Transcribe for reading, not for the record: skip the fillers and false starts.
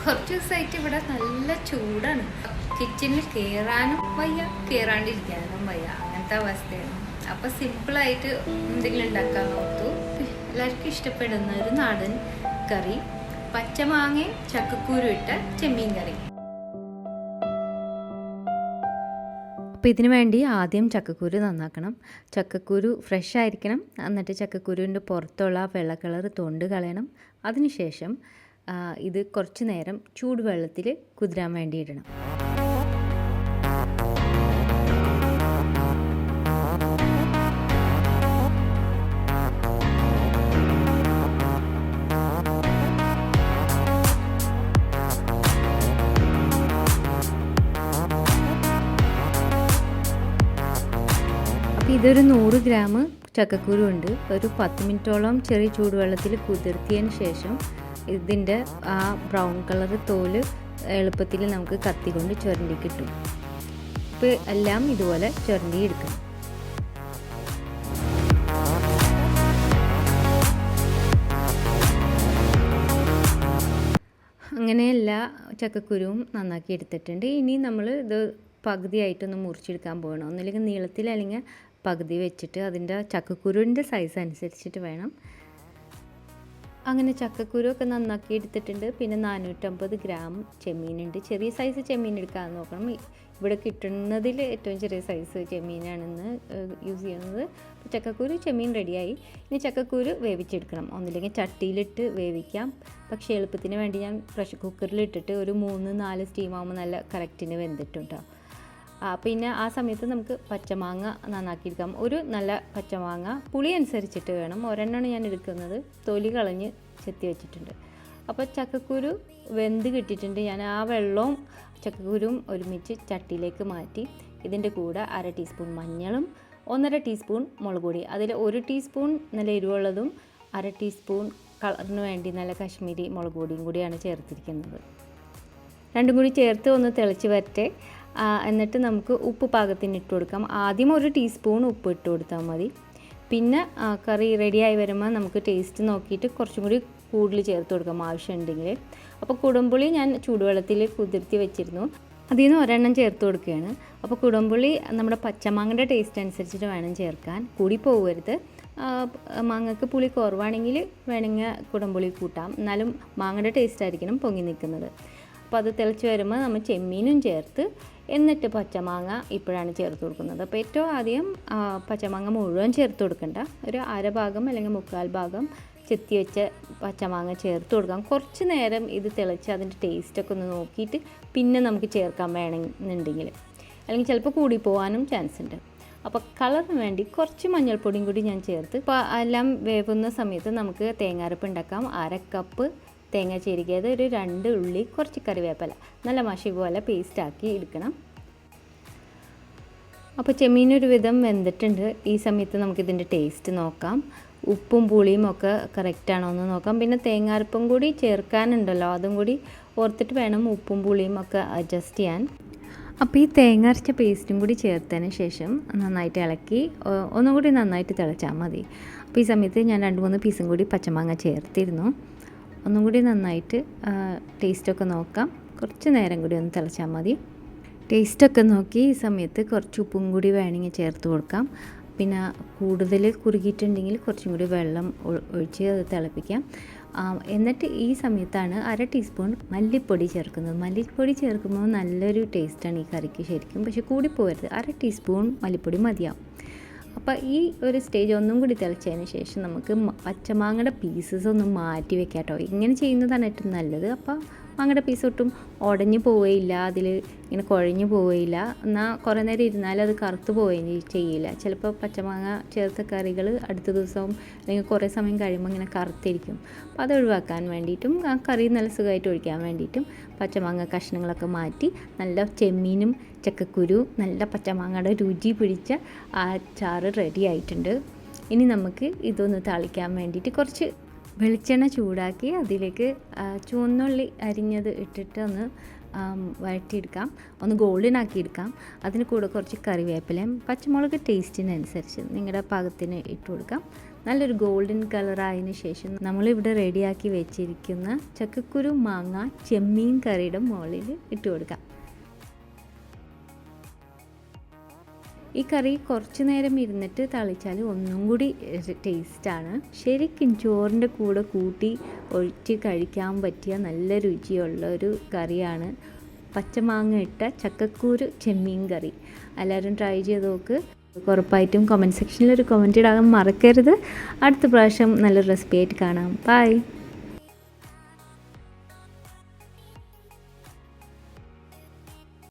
കുറച്ച് ദിവസമായിട്ട് ഇവിടെ നല്ല ചൂടാണ്. കിച്ചണിൽ കയറാനും വയ്യ, കയറാണ്ടിരിക്കാനും വയ്യ, അങ്ങനത്തെ അവസ്ഥയാണ്. അപ്പോൾ സിമ്പിളായിട്ട് എന്തെങ്കിലും ഉണ്ടാക്കാൻ നോക്കൂ. എല്ലാവർക്കും ഇഷ്ടപ്പെടുന്ന ഒരു നാടൻ കറി, പച്ചമാങ്ങയും ചക്കക്കുരു ഇട്ട ചെമ്മീൻ കറി. അപ്പോൾ ഇതിനു വേണ്ടി ആദ്യം ചക്കക്കുരു നന്നാക്കണം. ചക്കക്കുരു ഫ്രഷ് ആയിരിക്കണം. എന്നിട്ട് ചക്കക്കുരുവിൻ്റെ പുറത്തുള്ള വെള്ള കളർ തൊണ്ട് കളയണം. അതിനുശേഷം ഇത് കുറച്ച് നേരം ചൂടുവെള്ളത്തിൽ കുതിരാൻ വേണ്ടി ഇടണം. ഇതൊരു 100 ഗ്രാം ചക്കക്കുരു ഉണ്ട്. ഒരു 10 മിനിറ്റോളം ചെറിയ ചൂടുവെള്ളത്തിൽ കുതിർത്തിയതിന് ശേഷം ഇതിൻ്റെ ആ ബ്രൗൺ കളർ തോല് എളുപ്പത്തിൽ നമുക്ക് കത്തി കൊണ്ട് ചുരണ്ടി കിട്ടും. ഇപ്പോൾ എല്ലാം ഇതുപോലെ ചുരണ്ടി എടുക്കണം. അങ്ങനെ എല്ലാ ചക്കക്കുരുവും നന്നാക്കി എടുത്തിട്ടുണ്ട്. ഇനി നമ്മൾ ഇത് പകുതിയായിട്ടൊന്ന് മുറിച്ചെടുക്കാൻ പോകണം. ഒന്നില്ലെങ്കിൽ നീളത്തിൽ അല്ലെങ്കിൽ പകുതി വെച്ചിട്ട് അതിൻ്റെ ചക്കക്കുരുവിൻ്റെ സൈസ് അനുസരിച്ചിട്ട് വേണം. അങ്ങനെ ചക്കക്കുരു ഒക്കെ നന്നാക്കി എടുത്തിട്ടുണ്ട്. പിന്നെ 450 ഗ്രാം ചെമ്മീനുണ്ട്. ചെറിയ സൈസ് ചെമ്മീൻ എടുക്കാൻ നോക്കണം. ഇവിടെ കിട്ടുന്നതിൽ ഏറ്റവും ചെറിയ സൈസ് ചെമ്മീനാണെന്ന് യൂസ് ചെയ്യുന്നത്. ചക്കക്കുരു ചെമ്മീൻ റെഡിയായി. ഇനി ചക്കക്കുരു വേവിച്ചെടുക്കണം. ഒന്നില്ലെങ്കിൽ ചട്ടിയിലിട്ട് വേവിക്കാം. പക്ഷേ എളുപ്പത്തിന് വേണ്ടി ഞാൻ പ്രഷർ കുക്കറിലിട്ടിട്ട് ഒരു 3-4 സ്റ്റീം ആകുമ്പോൾ നല്ല കറക്റ്റിന് വെന്തിട്ടുണ്ടോ. പിന്നെ ആ സമയത്ത് നമുക്ക് പച്ചമാങ്ങ നന്നാക്കിയെടുക്കാം. ഒരു നല്ല പച്ചമാങ്ങ പുളി അനുസരിച്ചിട്ട് വേണം. ഒരെണ്ണമാണ് ഞാൻ എടുക്കുന്നത്. തൊലി കളഞ്ഞ് ചെത്തി വെച്ചിട്ടുണ്ട്. അപ്പോൾ ചക്കക്കുരു വെന്ത് കിട്ടിയിട്ടുണ്ട്. ഞാൻ ആ വെള്ളവും ചക്കക്കുരുവും ഒരുമിച്ച് ചട്ടിയിലേക്ക് മാറ്റി ഇതിൻ്റെ കൂടെ 1/2 ടീസ്പൂൺ മഞ്ഞളും 1.5 ടീസ്പൂൺ മുളക് പൊടി, അതിൽ 1 ടീസ്പൂൺ നല്ല എരിവുള്ളതും 1/2 ടീസ്പൂൺ കളറിന് വേണ്ടി നല്ല കാശ്മീരി മുളക് പൊടിയും കൂടിയാണ് ചേർത്തിരിക്കുന്നത്. രണ്ടും കൂടി ചേർത്ത് ഒന്ന് തിളച്ച് വരട്ടെ. എന്നിട്ട് നമുക്ക് ഉപ്പ് പാകത്തിന് ഇട്ട് കൊടുക്കാം. ആദ്യം 1 ടീസ്പൂൺ ഉപ്പ് ഇട്ട് കൊടുത്താൽ മതി. പിന്നെ കറി റെഡിയായി വരുമ്പോൾ നമുക്ക് ടേസ്റ്റ് നോക്കിയിട്ട് കുറച്ചും കൂടി കൂടുതൽ ചേർത്ത് കൊടുക്കാം ആവശ്യമുണ്ടെങ്കിൽ. അപ്പോൾ കുടംപുളി ഞാൻ ചൂടുവെള്ളത്തിൽ കുതിർത്തി വെച്ചിരുന്നു. അതിൽ നിന്ന് ഒരെണ്ണം ചേർത്ത് കൊടുക്കുകയാണ്. അപ്പോൾ കുടംപുളി നമ്മുടെ പച്ചമാങ്ങയുടെ ടേസ്റ്റ് അനുസരിച്ചിട്ട് വേണം ചേർക്കാൻ, കൂടി പോകരുത്. മാങ്ങക്ക് പുളി കുറവാണെങ്കിൽ വേണമെങ്കിൽ കുടംപുളി കൂട്ടാം. എന്നാലും മാങ്ങയുടെ ടേസ്റ്റ് ആയിരിക്കണം പൊങ്ങി നിൽക്കുന്നത്. അപ്പോൾ അത് തിളച്ച് വരുമ്പോൾ നമ്മൾ ചെമ്മീനും ചേർത്ത് എന്നിട്ട് പച്ചമാങ്ങ ഇപ്പോഴാണ് ചേർത്ത് കൊടുക്കുന്നത്. അപ്പോൾ ഏറ്റവും ആദ്യം പച്ചമാങ്ങ മുഴുവൻ ചേർത്ത് കൊടുക്കണ്ട. ഒരു 1/2 ഭാഗം അല്ലെങ്കിൽ 3/4 ഭാഗം ചെത്തി വെച്ച പച്ചമാങ്ങ ചേർത്ത് കൊടുക്കാം. കുറച്ച് നേരം ഇത് തിളച്ച് അതിൻ്റെ ടേസ്റ്റൊക്കെ ഒന്ന് നോക്കിയിട്ട് പിന്നെ നമുക്ക് ചേർക്കാൻ വേണമെന്നുണ്ടെങ്കിൽ, അല്ലെങ്കിൽ ചിലപ്പോൾ കൂടി പോകാനും ചാൻസ് ഉണ്ട്. അപ്പോൾ കളറിന് വേണ്ടി കുറച്ച് മഞ്ഞൾപ്പൊടിയും കൂടി ഞാൻ ചേർത്ത് ഇപ്പോൾ എല്ലാം വേവുന്ന സമയത്ത് നമുക്ക് തേങ്ങാരപ്പ് ഉണ്ടാക്കാം. 1/2 കപ്പ് തേങ്ങ ചിരകിയത്, ഒരു 2 ഉള്ളി, കുറച്ച് കറിവേപ്പില, നല്ല മഷി പോലെ പേസ്റ്റാക്കി എടുക്കണം. അപ്പോൾ ചെമ്മീനൊരു വിധം വെന്തിട്ടുണ്ട്. ഈ സമയത്ത് നമുക്കിതിൻ്റെ ടേസ്റ്റ് നോക്കാം. ഉപ്പും പുളിയും ഒക്കെ കറക്റ്റാണോ എന്ന് നോക്കാം. പിന്നെ തേങ്ങാരപ്പും കൂടി ചേർക്കാനുണ്ടല്ലോ, അതും കൂടി ഓർത്തിട്ട് വേണം ഉപ്പും പുളിയും ഒക്കെ അഡ്ജസ്റ്റ് ചെയ്യാൻ. അപ്പോൾ ഈ തേങ്ങ അരച്ച പേസ്റ്റും കൂടി ചേർത്തതിന് ശേഷം നന്നായിട്ട് ഇളക്കി ഒന്നും കൂടി നന്നായിട്ട് തിളച്ചാൽ മതി. അപ്പോൾ ഈ സമയത്ത് ഞാൻ 2-3 പീസും കൂടി പച്ചമാങ്ങ ചേർത്തിരുന്നു. ഒന്നും കൂടി നന്നായിട്ട് ടേസ്റ്റൊക്കെ നോക്കാം. കുറച്ച് നേരം കൂടി ഒന്ന് തിളച്ചാൽ മതി. ടേസ്റ്റൊക്കെ നോക്കി ഈ സമയത്ത് കുറച്ച് ഉപ്പും കൂടി വേണമെങ്കിൽ ചേർത്ത് കൊടുക്കാം. പിന്നെ കൂടുതൽ കുറുകിയിട്ടുണ്ടെങ്കിൽ കുറച്ചും കൂടി വെള്ളം ഒഴിച്ച് അത് തിളപ്പിക്കാം. എന്നിട്ട് ഈ സമയത്താണ് 1/2 ടീസ്പൂൺ മല്ലിപ്പൊടി ചേർക്കുന്നത്. മല്ലിപ്പൊടി ചേർക്കുമ്പോൾ നല്ലൊരു ടേസ്റ്റാണ് ഈ കറിക്ക് ശരിക്കും. പക്ഷേ കൂടി പോകരുത്. 1/2 ടീസ്പൂൺ മല്ലിപ്പൊടി മതിയാവും. അപ്പോൾ ഈ ഒരു സ്റ്റേജ് ഒന്നും കൂടി തിളച്ചതിന് ശേഷം നമുക്ക് പച്ചമാങ്ങയുടെ പീസസ് ഒന്ന് മാറ്റി വെക്കാം കേട്ടോ. ഇങ്ങനെ ചെയ്യുന്നതാണ് ഏറ്റവും നല്ലത്. അപ്പോൾ മാങ്ങയുടെ പീസ് ഒട്ടും ഉടഞ്ഞു പോവുകയില്ല, അതിൽ ഇങ്ങനെ കുഴഞ്ഞു പോവുകയില്ല. എന്നാൽ കുറേ നേരം ഇരുന്നാൽ അത് കറുത്ത് പോവുകയും ചെയ്യില്ല. ചിലപ്പോൾ പച്ചമാങ്ങ ചേർത്ത കറികൾ അടുത്ത ദിവസവും അല്ലെങ്കിൽ കുറേ സമയം കഴിയുമ്പോൾ ഇങ്ങനെ കറുത്തിരിക്കും. അപ്പോൾ അത് ഒഴിവാക്കാൻ വേണ്ടിയിട്ടും ആ കറി നല്ല സുഖമായിട്ട് ഒഴിക്കാൻ വേണ്ടിയിട്ടും പച്ചമാങ്ങ കഷ്ണങ്ങളൊക്കെ മാറ്റി നല്ല ചെമ്മീനും ചക്കക്കുരു നല്ല പച്ചമാങ്ങയുടെ രുചി പിടിച്ച ആ ചാറ് റെഡി ആയിട്ടുണ്ട്. ഇനി നമുക്ക് ഇതൊന്ന് തളിക്കാൻ വേണ്ടിയിട്ട് കുറച്ച് വെളിച്ചെണ്ണ ചൂടാക്കി അതിലേക്ക് ചുവന്നുള്ളി അരിഞ്ഞത് ഇട്ടിട്ട് ഒന്ന് വഴറ്റിയെടുക്കാം, ഒന്ന് ഗോൾഡൻ ആക്കിയെടുക്കാം. അതിന് കൂടെ കുറച്ച് കറിവേപ്പിലയും പച്ചമുളക് ടേസ്റ്റിനനുസരിച്ച് നിങ്ങളുടെ പാകത്തിന് ഇട്ട് കൊടുക്കാം. നല്ലൊരു ഗോൾഡൻ കളറായതിനു ശേഷം നമ്മളിവിടെ റെഡിയാക്കി വെച്ചിരിക്കുന്ന ചക്കക്കുരു മാങ്ങ ചെമ്മീൻ കറിയുടെ മുകളിൽ ഇട്ട് കൊടുക്കാം. ഈ കറി കുറച്ച് നേരം ഇരുന്നിട്ട് തളിച്ചാൽ ഒന്നും കൂടി ടേസ്റ്റാണ്. ശരിക്കും ചോറിൻ്റെ കൂടെ കൂട്ടി ഒഴിച്ച് കഴിക്കാൻ പറ്റിയ നല്ല രുചിയുള്ള ഒരു കറിയാണ് പച്ചമാങ്ങ ഇട്ട ചക്കക്കുരു ചെമ്മീൻ കറി. എല്ലാവരും ട്രൈ ചെയ്ത് നോക്ക്. ഉറപ്പായിട്ടും കമൻറ്റ് സെക്ഷനിൽ ഒരു കമൻറ്റ് ഇടാൻ മറക്കരുത്. അടുത്ത പ്രാവശ്യം നല്ലൊരു റെസിപ്പി ആയിട്ട് കാണാം. ബൈ.